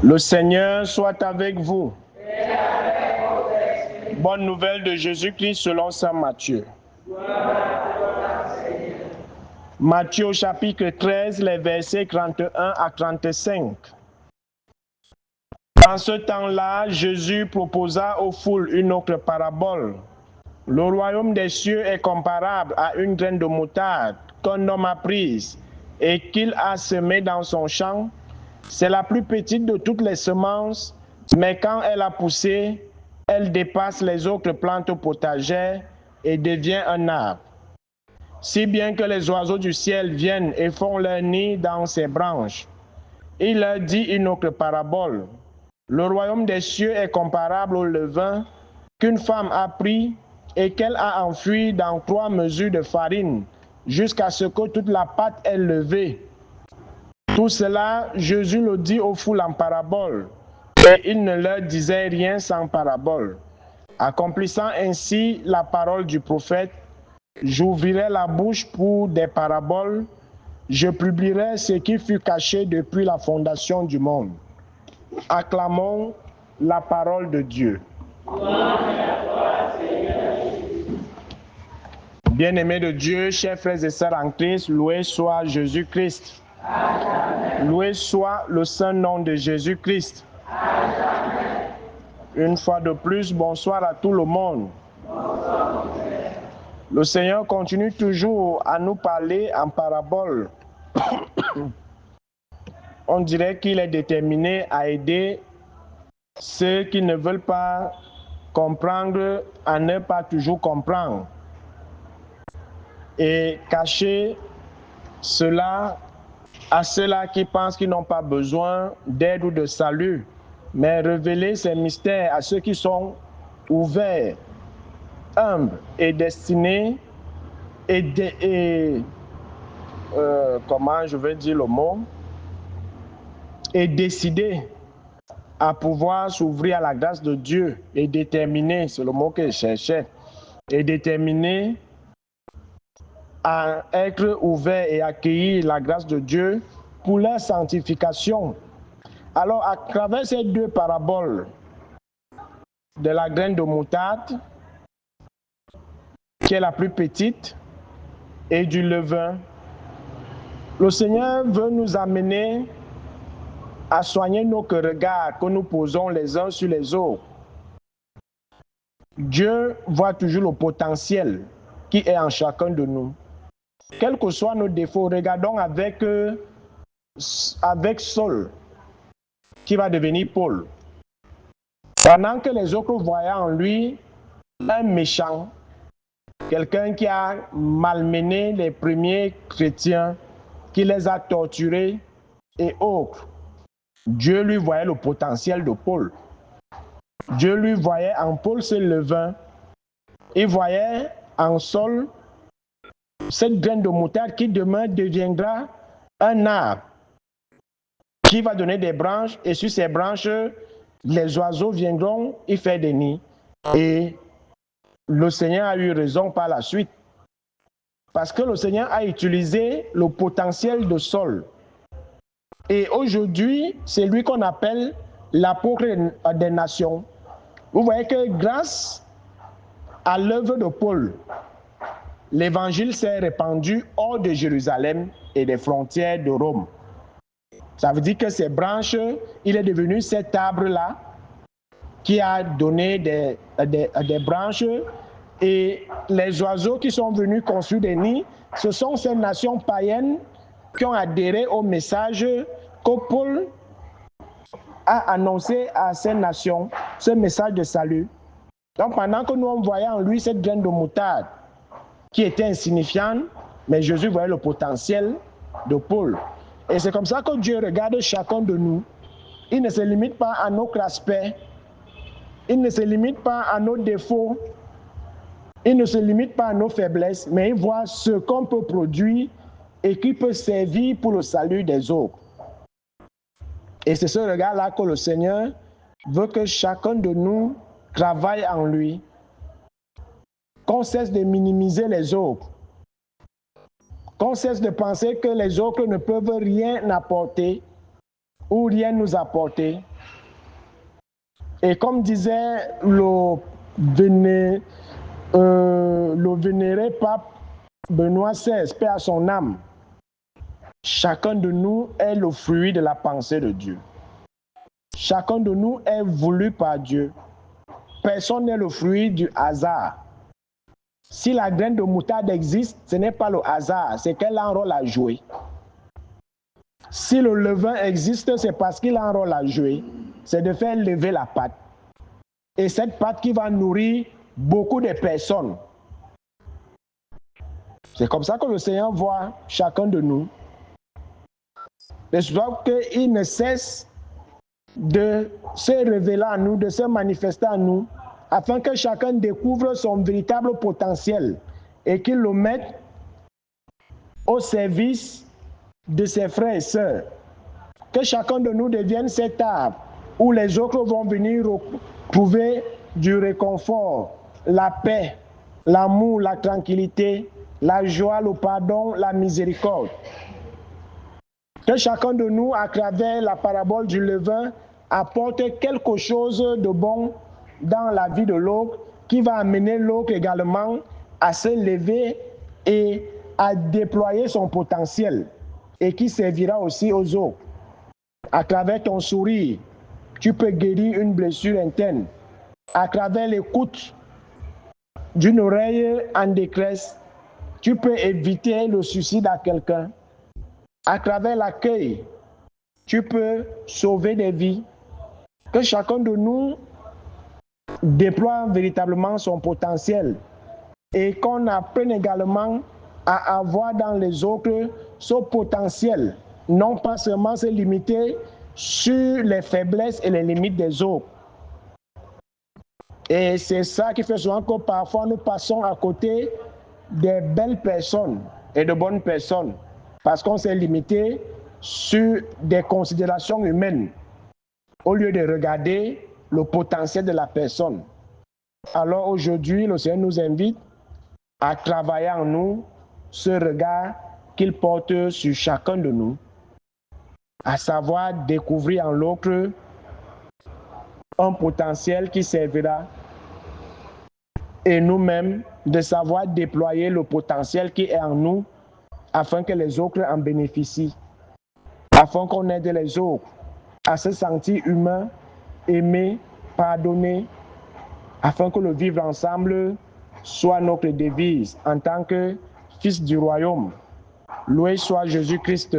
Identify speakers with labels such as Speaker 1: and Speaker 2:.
Speaker 1: Le Seigneur soit avec vous. Bonne nouvelle de Jésus-Christ selon saint Matthieu. Matthieu au chapitre 13, les versets 31 à 35. En ce temps-là, Jésus proposa aux foules une autre parabole. Le royaume des cieux est comparable à une graine de moutarde qu'un homme a prise et qu'il a semée dans son champ. C'est la plus petite de toutes les semences, mais quand elle a poussé, elle dépasse les autres plantes potagères et devient un arbre. Si bien que les oiseaux du ciel viennent et font leur nid dans ses branches. Il leur dit une autre parabole. Le royaume des cieux est comparable au levain qu'une femme a pris et qu'elle a enfoui dans 3 mesures de farine, jusqu'à ce que toute la pâte est levée. Tout cela, Jésus le dit aux foules en parabole, et il ne leur disait rien sans parabole. Accomplissant ainsi la parole du prophète, j'ouvrirai la bouche pour des paraboles, je publierai ce qui fut caché depuis la fondation du monde. Acclamons la parole de Dieu. Bien-aimés de Dieu, chers frères et sœurs en Christ, loué soit Jésus-Christ. Loué soit le saint nom de Jésus-Christ. Une fois de plus, bonsoir à tout le monde. Le Seigneur continue toujours à nous parler en parabole. On dirait qu'il est déterminé à aider ceux qui ne veulent pas comprendre à ne pas toujours comprendre et cacher cela à ceux-là qui pensent qu'ils n'ont pas besoin d'aide ou de salut, mais révéler ces mystères à ceux qui sont ouverts, humbles et destinés comment je vais dire le mot, et décidés à pouvoir s'ouvrir à la grâce de Dieu et déterminés, c'est le mot que je cherchais, et déterminés à être ouverts et accueillir la grâce de Dieu pour leur sanctification. Alors, à travers ces 2 paraboles de la graine de moutarde, qui est la plus petite, et du levain, le Seigneur veut nous amener à soigner nos regards que nous posons les uns sur les autres. Dieu voit toujours le potentiel qui est en chacun de nous. Quels que soient nos défauts, regardons avec Saul, qui va devenir Paul. Pendant que les autres voyaient en lui un méchant, quelqu'un qui a malmené les premiers chrétiens, qui les a torturés et autres, Dieu lui voyait le potentiel de Paul. Dieu lui voyait en Paul ce levain. Il voyait en Saul cette graine de moutarde qui demain deviendra un arbre qui va donner des branches, et sur ces branches, les oiseaux viendront y faire des nids. Et le Seigneur a eu raison par la suite, parce que le Seigneur a utilisé le potentiel de Saul. Et aujourd'hui, c'est lui qu'on appelle l'apôtre des nations. Vous voyez que grâce à l'œuvre de Paul, l'évangile s'est répandu hors de Jérusalem et des frontières de Rome. Ça veut dire que ces branches, il est devenu cet arbre-là qui a donné des branches, et les oiseaux qui sont venus construire des nids, ce sont ces nations païennes qui ont adhéré au message que Paul a annoncé à ces nations, ce message de salut. Donc pendant que nous on voyait en lui cette graine de moutarde qui était insignifiante, mais Jésus voyait le potentiel de Paul. Et c'est comme ça que Dieu regarde chacun de nous. Il ne se limite pas à notre aspect, il ne se limite pas à nos défauts, il ne se limite pas à nos faiblesses, mais il voit ce qu'on peut produire et qui peut servir pour le salut des autres. Et c'est ce regard-là que le Seigneur veut que chacun de nous travaille en lui, qu'on cesse de minimiser les autres, qu'on cesse de penser que les autres ne peuvent rien apporter, ou rien nous apporter. Et comme disait le vénéré pape Benoît XVI, paix à son âme, chacun de nous est le fruit de la pensée de Dieu. Chacun de nous est voulu par Dieu. Personne n'est le fruit du hasard. Si la graine de moutarde existe, ce n'est pas le hasard, c'est qu'elle a un rôle à jouer. Si le levain existe, c'est parce qu'il a un rôle à jouer. C'est de faire lever la pâte. Et cette pâte qui va nourrir beaucoup de personnes. C'est comme ça que le Seigneur voit chacun de nous. C'est pour ça qu'il ne cesse de se révéler à nous, de se manifester à nous, afin que chacun découvre son véritable potentiel et qu'il le mette au service de ses frères et sœurs. Que chacun de nous devienne cet arbre où les autres vont venir trouver du réconfort, la paix, l'amour, la tranquillité, la joie, le pardon, la miséricorde. Que chacun de nous, à travers la parabole du levain, apporte quelque chose de bon dans la vie de l'autre, qui va amener l'autre également à se lever et à déployer son potentiel, et qui servira aussi aux autres. À travers ton sourire, tu peux guérir une blessure interne. À travers l'écoute d'une oreille en détresse, tu peux éviter le suicide à quelqu'un. À travers l'accueil, tu peux sauver des vies. Que chacun de nous déploie véritablement son potentiel et qu'on apprenne également à avoir dans les autres ce potentiel, non pas seulement se limiter sur les faiblesses et les limites des autres. Et c'est ça qui fait souvent que parfois nous passons à côté des belles personnes et de bonnes personnes parce qu'on s'est limité sur des considérations humaines au lieu de regarder le potentiel de la personne. Alors aujourd'hui, le Seigneur nous invite à travailler en nous ce regard qu'il porte sur chacun de nous, à savoir découvrir en l'autre un potentiel qui servira et nous-mêmes de savoir déployer le potentiel qui est en nous afin que les autres en bénéficient, afin qu'on aide les autres à se sentir humains, aimés, pardonnés, afin que le vivre ensemble soit notre devise en tant que fils du royaume. Loué soit Jésus-Christ.